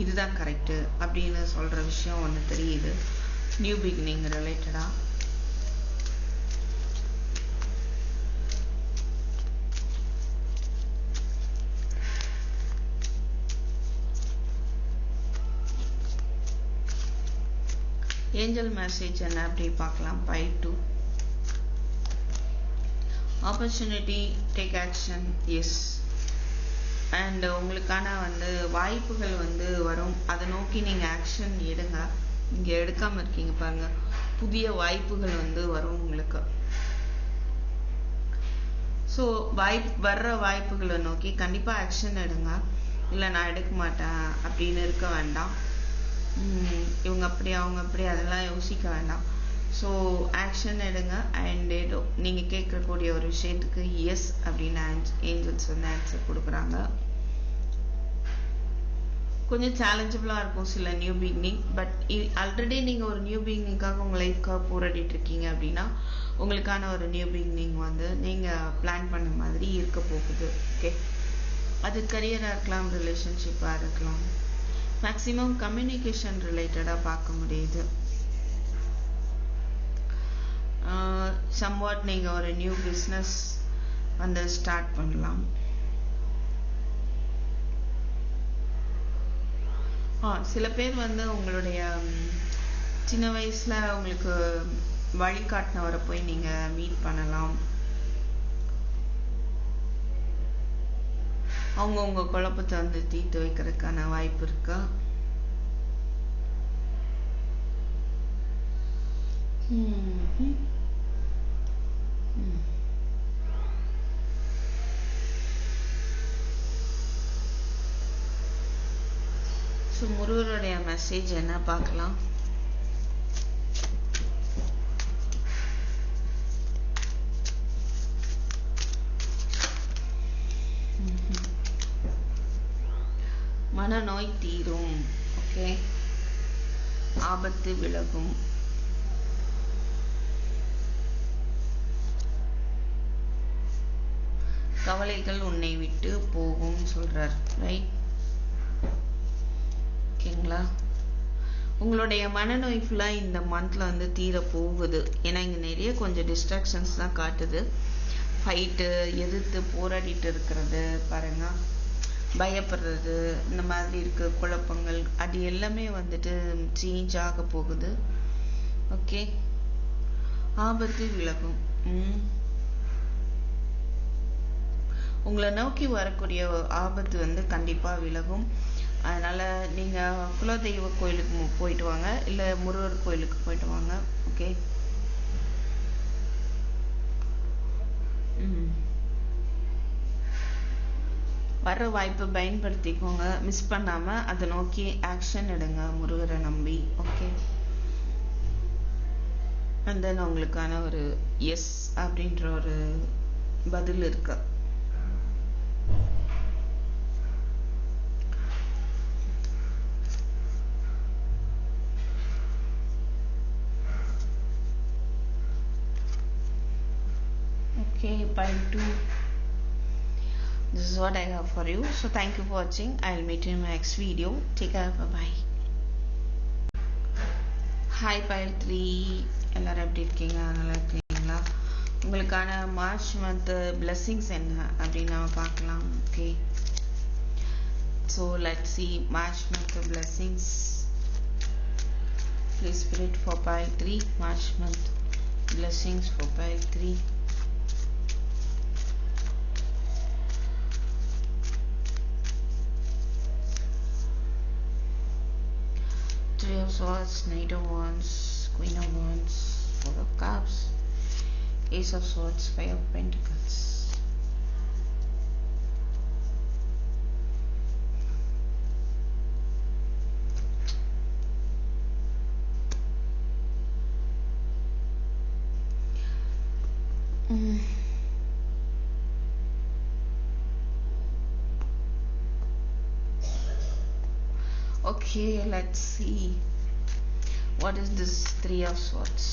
இதுதான் கரெக்டு அப்படின்னு சொல்கிற விஷயம் ஒன்று தெரியுது, நியூ பிகினிங் ரிலேட்டடாக. ஏஞ்சல் மெசேஜ் என்ன அப்படி பார்க்கலாம். 5-2 opportunity, take action. Yes, and உங்களுக்கான வந்து வாய்ப்புகள் வந்து வரும். அதை நோக்கி நீங்கள் ஆக்ஷன் எடுங்க. இங்கே எடுக்காமல் இருக்கீங்க பாருங்க, புதிய வாய்ப்புகள் வந்து வரும் உங்களுக்கு. ஸோ வர்ற வாய்ப்புகளை நோக்கி கண்டிப்பாக ஆக்ஷன் எடுங்க. இல்லை நான் எடுக்க மாட்டேன் அப்படின்னு இருக்க வேண்டாம். இவங்க அப்படி அவங்க அப்படி அதெல்லாம் யோசிக்க வேண்டாம். ஸோ ஆக்ஷன் எடுங்க. அண்ட் ஏதோ நீங்கள் கேட்கக்கூடிய ஒரு விஷயத்துக்கு எஸ் அப்படின்னு ஏஞ்சல்ஸ் வந்து ஆன்சர் கொடுக்குறாங்க. கொஞ்சம் சேலஞ்சபிளாக இருக்கும் சில நியூ பிகினிங். பட் ஆல்ரெடி நீங்கள் ஒரு நியூ பிகினிங்காக உங்கள் லைஃப்காக போராடிட்டு இருக்கீங்க அப்படின்னா உங்களுக்கான ஒரு நியூ பிகினிங் வந்து நீங்கள் பிளான் பண்ண மாதிரி இருக்க போகுது. ஓகே, அது கரியராக இருக்கலாம், ரிலேஷன்ஷிப்பாக இருக்கலாம். மேக்ஸிமம் கம்யூனிகேஷன் ரிலேட்டடாக பார்க்க முடியுது. சம்வாட் நீங்கள் ஒரு நியூ பிஸ்னஸ் வந்து ஸ்டார்ட் பண்ணலாம். சில பேர் வந்து உங்களுடைய சின்ன வயசுல உங்களுக்கு வழிகாட்டினவரை போய் நீங்க மீட் பண்ணலாம். அவங்க உங்க குழப்பத்தை வந்து தீர்த்து வைக்கிறதுக்கான வாய்ப்பு இருக்கா? ஸோ முருகருடைய மெசேஜ் என்ன பார்க்கலாம். மனநோய் தீரும். ஓகே, ஆபத்து விலகும். கவலைகள் உன்னை விட்டு போகும் சொல்றார். ரைட், ஓகேங்களா? உங்களுடைய மனநோய் ஃபுல்லா இந்த மந்த்ல வந்து தீர போகுது. ஏன்னா இங்க நிறைய கொஞ்சம் டிஸ்ட்ராக்ஷன்ஸ் தான் காட்டுது. ஃபைட்டு, எதிர்த்து போராடிட்டு இருக்கிறது பாருங்க, பயப்படுறது, இந்த மாதிரி இருக்க குழப்பங்கள், அது எல்லாமே வந்துட்டு சேஞ்ச் ஆக போகுது. ஓகே, ஆபத்து விலகும். உங்களை நோக்கி வரக்கூடிய ஆபத்து வந்து கண்டிப்பா விலகும். அதனால நீங்க குலதெய்வ கோயிலுக்கு போயிட்டு வாங்க, இல்ல முருகர் கோயிலுக்கு போயிட்டு வாங்க. ஓகே, வர்ற வாய்ப்பை பயன்படுத்திக்கோங்க, மிஸ் பண்ணாம அதை நோக்கி ஆக்ஷன் எடுங்க முருகரை நம்பி. ஓகே, அண்ட் தென் உங்களுக்கான ஒரு எஸ் அப்படின்ற ஒரு பதில் இருக்கு. Okay, pile 2. This is what I have for you. So thank you for watching. I'll meet you in my next video. Take care. Bye bye. Hi pile 3. எல்லாரும் எப்படி இருக்கீங்க? நல்லா இருக்கீங்களா? உங்களுக்கான மார்ச் மந்த் blessings என்ன அப்படின்னு நாம பார்க்கலாம். Okay. So let's see March month blessings. Please spirit for pile 3. March month blessings for pile 3. Three of Swords, Knight of Wands, Queen of Wands, Four of Cups, Ace of Swords, Five of Pentacles. Okay, let's see. What is this Three of Swords?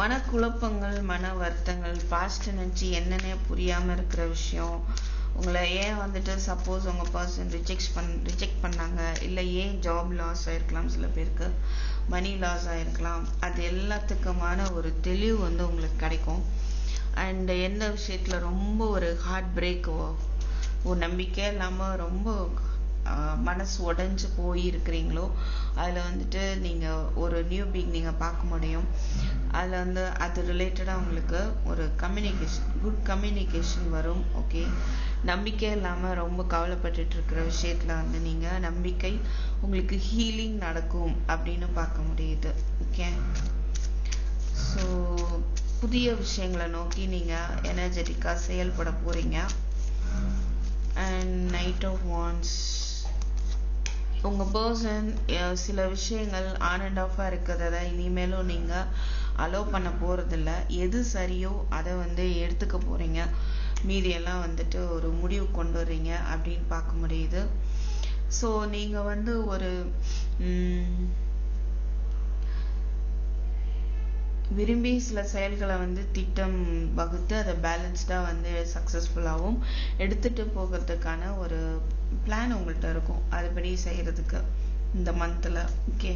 மனக்குழப்பங்கள், மன வருத்தங்கள், பாஸ்ட் எனர்ஜி என்னன்னே புரியாம இருக்கிற விஷயம், உங்களை ஏன் வந்துட்டு சப்போஸ் உங்க பர்சன் ரிஜெக்ட் பண்ணாங்க, இல்லை ஏன் ஜாப் லாஸ் ஆயிருக்கலாம், சில பேருக்கு மணி லாஸ் ஆயிருக்கலாம், அது எல்லாத்துக்குமான ஒரு தெளிவு வந்து உங்களுக்கு கிடைக்கும். அண்ட் எந்த விஷயத்துல ரொம்ப ஒரு ஹார்ட் பிரேக், ஒரு நம்பிக்கை இல்லாம ரொம்ப மனசு உடைஞ்சு போய் இருக்கிறீங்களோ, அதுல வந்துட்டு நீங்க ஒரு நியூ பிகினிங்க பார்க்க முடியும். அதுல வந்து அது ரிலேட்டடா உங்களுக்கு ஒரு குட் கம்யூனிகேஷன் வரும். ஓகே, நம்பிக்கை இல்லாம ரொம்ப கவலைப்பட்டுட்டு இருக்கிற விஷயத்துல வந்து நீங்க நம்பிக்கை, உங்களுக்கு ஹீலிங் நடக்கும் அப்படின்னு பார்க்க முடியுது. ஓகே, ஸோ புதிய விஷயங்களை நோக்கி நீங்க எனர்ஜெட்டிக்கா செயல்பட போறீங்க. அண்ட் நைட் ஆஃப் வாண்ட்ஸ், உங்க பர்சன் சில விஷயங்கள் ஆன் அண்ட் ஆஃபா இருக்கிறத இனிமேலும் நீங்க அலோவ் பண்ண போறதில்ல. எது சரியோ அதை வந்து எடுத்துக்க போறீங்க, மீதியெல்லாம் வந்துட்டு ஒரு முடிவு கொண்டு வர்றீங்க அப்படின்னு பார்க்க முடியுது. ஸோ நீங்க வந்து ஒரு விரும்பி சில செயல்களை வந்து திட்டம் வகுத்து அதை பேலன்ஸ்டா வந்து சக்சஸ்ஃபுல்லாகவும் எடுத்துட்டு போகிறதுக்கான ஒரு பிளான் உங்கள்கிட்ட இருக்கும், அதுபடி செய்யறதுக்கு இந்த மந்த்ல. ஓகே,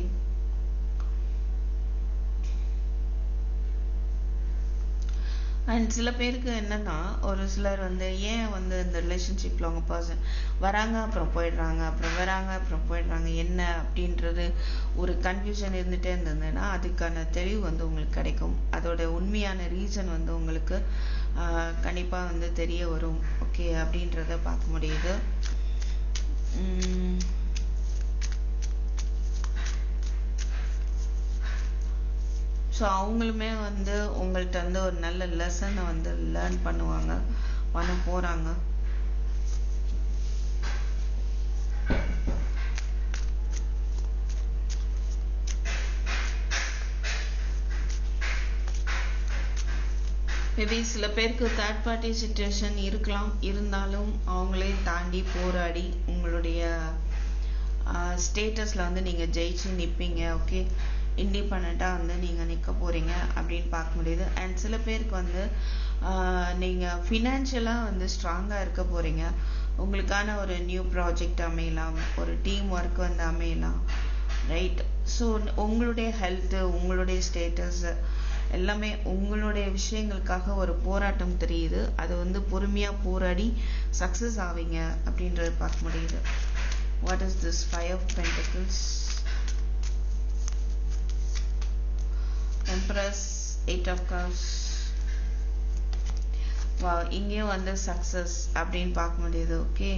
அண்ட் சில பேருக்கு என்னன்னா, ஒரு சிலர் வந்து ஏன் வந்து இந்த ரிலேஷன்ஷிப்ல அவங்க பர்சன் வராங்க அப்புறம் போயிடுறாங்க, அப்புறம் வராங்க அப்புறம் போயிடுறாங்க, என்ன அப்படின்றது ஒரு கன்ஃபியூஷன் இருந்துட்டே இருந்ததுன்னா அதுக்கான தெளிவு வந்து உங்களுக்கு கிடைக்கும். அதோட உண்மையான ரீசன் வந்து உங்களுக்கு கண்டிப்பா வந்து தெரிய வரும். ஓகே, அப்படின்றத பார்க்க முடியுது. ஸோ அவங்களுமே வந்து உங்கள்கிட்ட வந்து ஒரு நல்ல லெசனை வந்து லேர்ன் பண்ண போறாங்க. மேபி சில பேருக்கு தேர்ட் பார்ட்டி சிச்சுவேஷன் இருக்கலாம், இருந்தாலும் அவங்களே தாண்டி போராடி உங்களுடைய ஸ்டேட்டஸ்ல வந்து நீங்க ஜெயிச்சு நிற்பீங்க. ஓகே, இண்டிபெண்டா வந்து நீங்க நிக்க போறீங்க அப்படின்னு பார்க்க முடியுது. அண்ட் சில பேருக்கு வந்து நீங்க ஃபினான்ஷியலா வந்து ஸ்ட்ராங்கா இருக்க போறீங்க. உங்களுக்கான ஒரு நியூ ப்ராஜெக்ட் அமையலாம், ஒரு டீம் ஒர்க் வந்து அமையலாம், ரைட்? ஸோ உங்களுடைய ஹெல்த், உங்களுடைய ஸ்டேட்டஸ் எல்லாமே உங்களுடைய விஷயங்களுக்காக ஒரு போராட்டம் தெரியுது. அது வந்து பொறுமையா போராடி சக்சஸ் ஆவீங்க அப்படின்றது பார்க்க முடியுது. What is this? Five of Pentacles, Empress, Eight of Cups. Wow, இங்கேயும் வந்து சக்சஸ் அப்படின்னு பார்க்க முடியுது. ஓகே,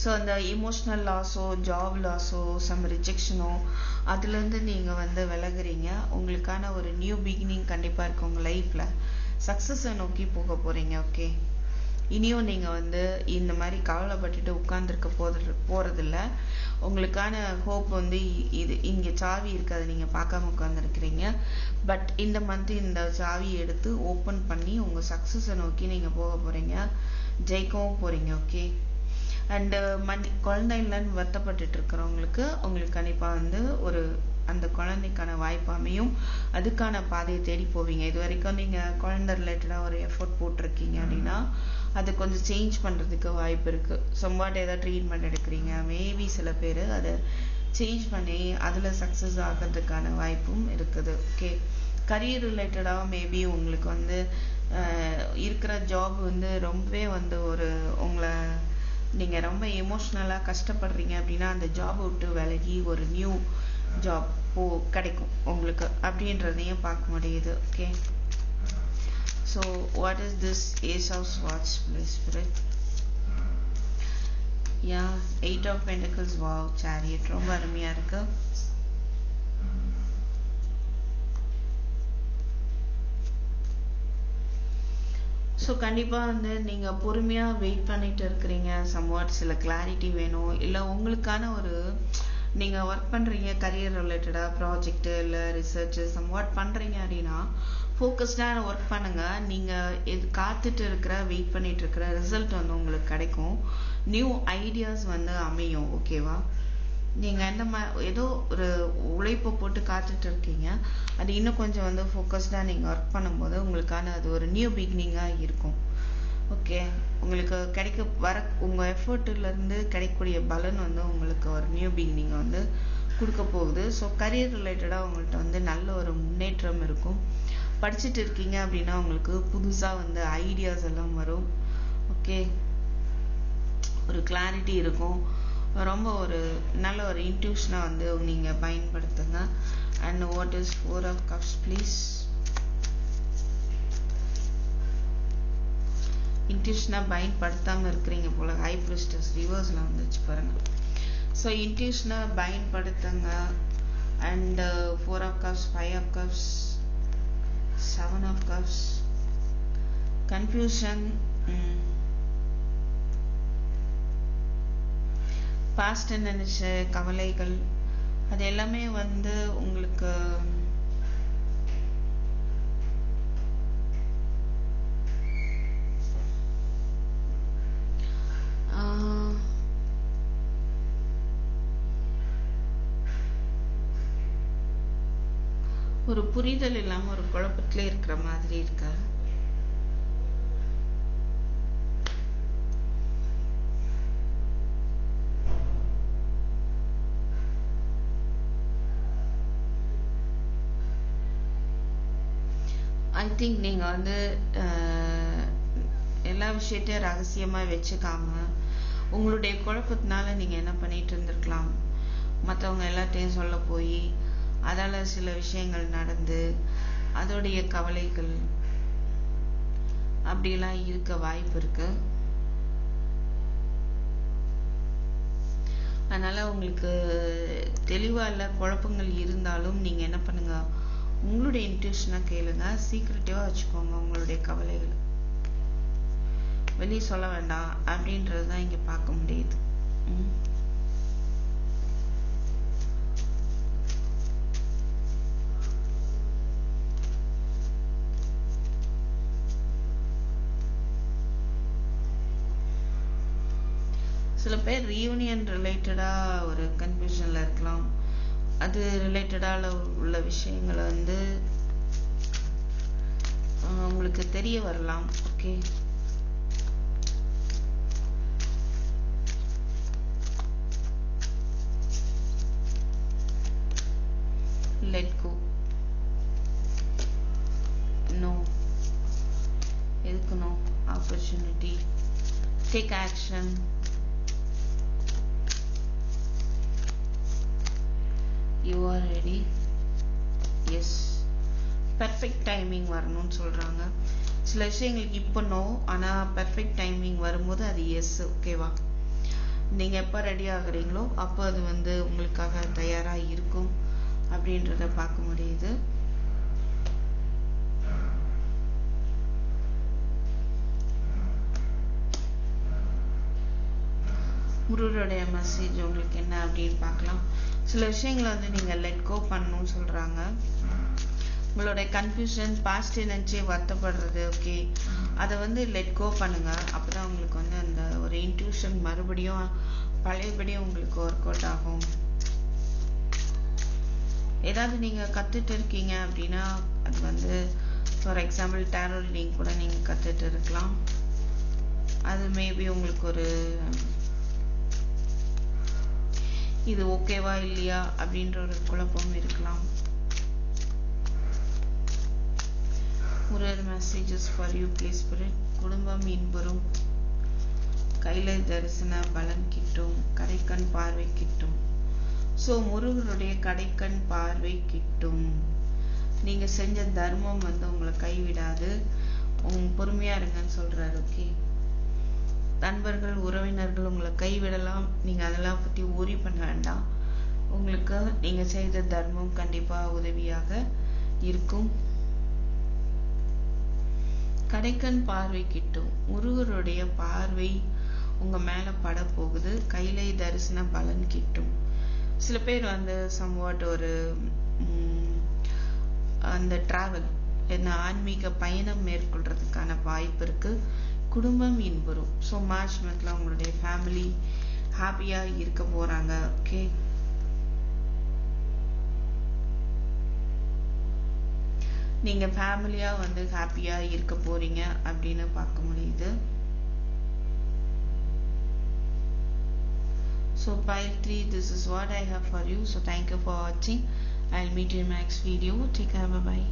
ஸோ அந்த இமோஷனல் லாஸோ, ஜாப் லாஸோ, சம் ரிஜெக்ஷனோ அதுலேருந்து நீங்கள் வந்து விலகுறீங்க. உங்களுக்கான ஒரு நியூ பிகினிங் கண்டிப்பாக இருக்கு உங்கள் லைஃப்பில். சக்ஸஸை நோக்கி போக போகிறீங்க. ஓகே, இனியும் நீங்கள் வந்து இந்த மாதிரி கவலைப்பட்டுட்டு உட்கார்ந்துருக்க போகிறதில்ல. உங்களுக்கான ஹோப் வந்து இது இங்கே சாவி இருக்காது, நீங்கள் பார்க்காம உட்காந்துருக்கிறீங்க. பட் இந்த மந்த் இந்த சாவி எடுத்து ஓப்பன் பண்ணி உங்கள் சக்ஸஸை நோக்கி நீங்கள் போக போகிறீங்க, ஜெயிக்கவும் போகிறீங்க. ஓகே, அண்டு குழந்தை இல்லைன்னு வருத்தப்பட்டுட்டு இருக்கிறவங்களுக்கு உங்களுக்கு கண்டிப்பாக வந்து ஒரு அந்த குழந்தைக்கான வாய்ப்பு அமையும். அதுக்கான பாதையை தேடி போவீங்க. இது வரைக்கும் நீங்கள் குழந்தை ரிலேட்டடாக ஒரு எஃபோர்ட் போட்டிருக்கீங்க அப்படின்னா அது கொஞ்சம் சேஞ்ச் பண்ணுறதுக்கு வாய்ப்பு இருக்குது. சம்வாட் ஏதாவது ட்ரீட்மெண்ட் எடுக்கிறீங்க, மேபி சில பேர் அதை சேஞ்ச் பண்ணி அதில் சக்ஸஸ் ஆகிறதுக்கான வாய்ப்பும் இருக்குது. ஓகே, கரியர் ரிலேட்டடாக மேபி உங்களுக்கு வந்து இருக்கிற ஜாப் வந்து ரொம்பவே வந்து ஒரு உங்களை நீங்கள் ரொம்ப எமோஷ்னலாக கஷ்டப்படுறீங்க அப்படின்னா அந்த ஜாப் விட்டு விலகி ஒரு நியூ ஜாப் கிடைக்கும் உங்களுக்கு அப்படின்றதையும் பார்க்க முடியுது. Okay, so what is this ace of swords please spirit? Yeah, 8 of Pentacles. Wow, Chariot ரொம்ப அருமையாக இருக்கு. ஸோ கண்டிப்பாக வந்து நீங்கள் பொறுமையாக வெயிட் பண்ணிட்டு இருக்கிறீங்க. சம்வாட் சில கிளாரிட்டி வேணும், இல்லை உங்களுக்கான ஒரு நீங்கள் ஒர்க் பண்ணுறீங்க கரியர் ரிலேட்டடாக ப்ராஜெக்ட்டு இல்லை ரிசர்ச்சு சம்வாட் பண்ணுறீங்க அப்படின்னா ஃபோக்கஸ்டாக ஒர்க் பண்ணுங்கள். நீங்கள் இது காத்துட்டு இருக்கிற வெயிட் பண்ணிட்டு இருக்கிற ரிசல்ட் வந்து உங்களுக்கு கிடைக்கும். நியூ ஐடியாஸ் வந்து அமையும். ஓகேவா, நீங்கள் என்ன ஏதோ ஒரு உழைப்பை போட்டு காத்துட்டு இருக்கீங்க, அது இன்னும் கொஞ்சம் வந்து ஃபோக்கஸ்டாக நீங்கள் ஒர்க் பண்ணும்போது உங்களுக்கான அது ஒரு நியூ பிகினிங்காக இருக்கும். ஓகே, உங்களுக்கு உங்கள் எஃபர்ட்லேருந்து கிடைக்கக்கூடிய பலன் வந்து உங்களுக்கு ஒரு நியூ பிகினிங்கை வந்து கொடுக்க போகுது. ஸோ கரியர் ரிலேட்டடாக உங்கள்கிட்ட வந்து நல்ல ஒரு முன்னேற்றம் இருக்கும். படிச்சுட்டு இருக்கீங்க அப்படின்னா உங்களுக்கு புதுசாக வந்து ஐடியாஸ் எல்லாம் வரும். ஓகே, ஒரு கிளாரிட்டி இருக்கும். ரொம்ப ஒரு நல்ல ஒரு இன்ட்யூஷனை வந்து நீங்கள் பயன்படுத்துங்க. And what is 4 of Cups please? இன்ட்யூஷனை பயன்படுத்தாமல் இருக்கிறீங்க போல. ஹை பிரிஸ்டஸ் ரிவர்ஸில் வந்துச்சு பாருங்க. ஸோ இன்ட்யூஷனை பயன்படுத்துங்க. And 4 of Cups, 5 of Cups, 7 of Cups, confusion, past நினைச்ச கவலைகள், அது எல்லாமே வந்து உங்களுக்கு ஒரு புரிதல் இல்லாம ஒரு குழப்பத்திலே இருக்கிற மாதிரி இருக்கு. ஐ திங்க் நீங்க வந்து எல்லா விஷயத்தையும் ரகசியமா வச்சுக்காம உங்களுடைய குழப்பத்தினால நீங்க என்ன பண்ணிட்டு இருந்திருக்கலாம், மற்றவங்க எல்லாத்தையும் சொல்ல போய் அதால சில விஷயங்கள் நடந்து அதோடைய கவலைகள் அப்படிலாம் இருக்க வாய்ப்பு இருக்கு. அதனால உங்களுக்கு தெளிவா இல்ல, குழப்பங்கள் இருந்தாலும் நீங்க என்ன பண்ணுங்க, உங்களுடைய இன்ட்யூஷனை கேளுங்க, சீக்ரெட்டிவா வச்சுக்கோங்க. உங்களுடைய கவலைகள் வெளியே சொல்ல வேண்டாம் அப்படின்றதுதான் இங்க பார்க்க முடியுது. சில பேர் ரீயூனியன் ரிலேட்டடா ஒரு கன்ஃபியூஷன்ல இருக்கலாம். அது ரிலேட்டடா உள்ள விஷயங்களை வந்து உங்களுக்கு தெரிய வரலாம். Okay, let go. No, எதுக்கு no? Opportunity, take action. You are ready. Yes, perfect timing வரணும்னு சொல்றாங்க. சில விஷயங்களுக்கு இப்போ நோ, ஆனா பெர்ஃபெக்ட் டைமிங் வரும்போது அது எஸ். ஓகேவா? நீங்க எப்ப ரெடி ஆகுறீங்களோ அப்போ அது வந்து உங்களுக்காக தயாரா இருக்கும் அப்படின்றத பார்க்க முடியுது. குருவுடைய மெசேஜ் உங்களுக்கு என்ன அப்படின்னு பார்க்கலாம். சில விஷயங்களை வந்து நீங்க லெட் கோ பண்ணணும்னு சொல்றாங்க. உங்களுடைய கன்ஃபியூஷன் பாஸ்ட் நினைச்சு வருத்தப்படுறது, ஓகே, அதை வந்து லெட் கோ பண்ணுங்க. அப்பதான் உங்களுக்கு வந்து அந்த ஒரு இன்ட்யூஷன் மறுபடியும் பழையபடியும் உங்களுக்கு ஒர்க் அவுட் ஆகும். ஏதாவது நீங்க கத்துட்டு இருக்கீங்க அப்படின்னா அது வந்து ஃபார் எக்ஸாம்பிள் டேரோ ரீடிங் கூட நீங்க கத்துட்டு இருக்கலாம். அது மேபி உங்களுக்கு ஒரு இது ஓகேவா இல்லையா அப்படின்ற ஒரு குழப்பம் இருக்கலாம். ஒரு messages for you please spirit. குடும்பம் இன்புறும், கையில தரிசன பலன் கிட்டும், கடைக்கண் பார்வை கிட்டும். ஸோ முருகனுடைய கடைக்கண் பார்வை கிட்டும். நீங்க செஞ்ச தர்மம் வந்து உங்களை கைவிடாது. பொறுமையா இருங்கன்னு சொல்றாரு. ஓகே, நண்பர்கள் உறவினர்கள் உங்களை கைவிடலாம், நீங்க அதெல்லாம் பத்தி worry பண்ண வேண்டாம். உங்களுக்கு நீங்க செய்த தர்மம் கண்டிப்பா உதவியாக இருக்கும். கடைக்கண் பார்வை கிட்டும். முருகருடைய பார்வை உங்க மேல பட போகுது. கையிலை தரிசன பலன் கிட்டும். சில பேர் வந்து சம்வாட் ஒரு அந்த டிராவல் என்ன ஆன்மீக பயணம் மேற்கொள்றதுக்கான வாய்ப்பு இருக்கு. குடும்பம் இன்புறும். ஸோ மார்ச் மந்த்ல உங்களுடைய ஃபேமிலி ஹாப்பியா இருக்க போறாங்க. ஓகே, நீங்க ஃபேமிலியா வந்து ஹாப்பியா இருக்க போறீங்க அப்படின்னு பார்க்க முடியுது. So pile 3, this is what I have for you. So thank you for watching. I'll meet you in my next video. Take care. Bye bye.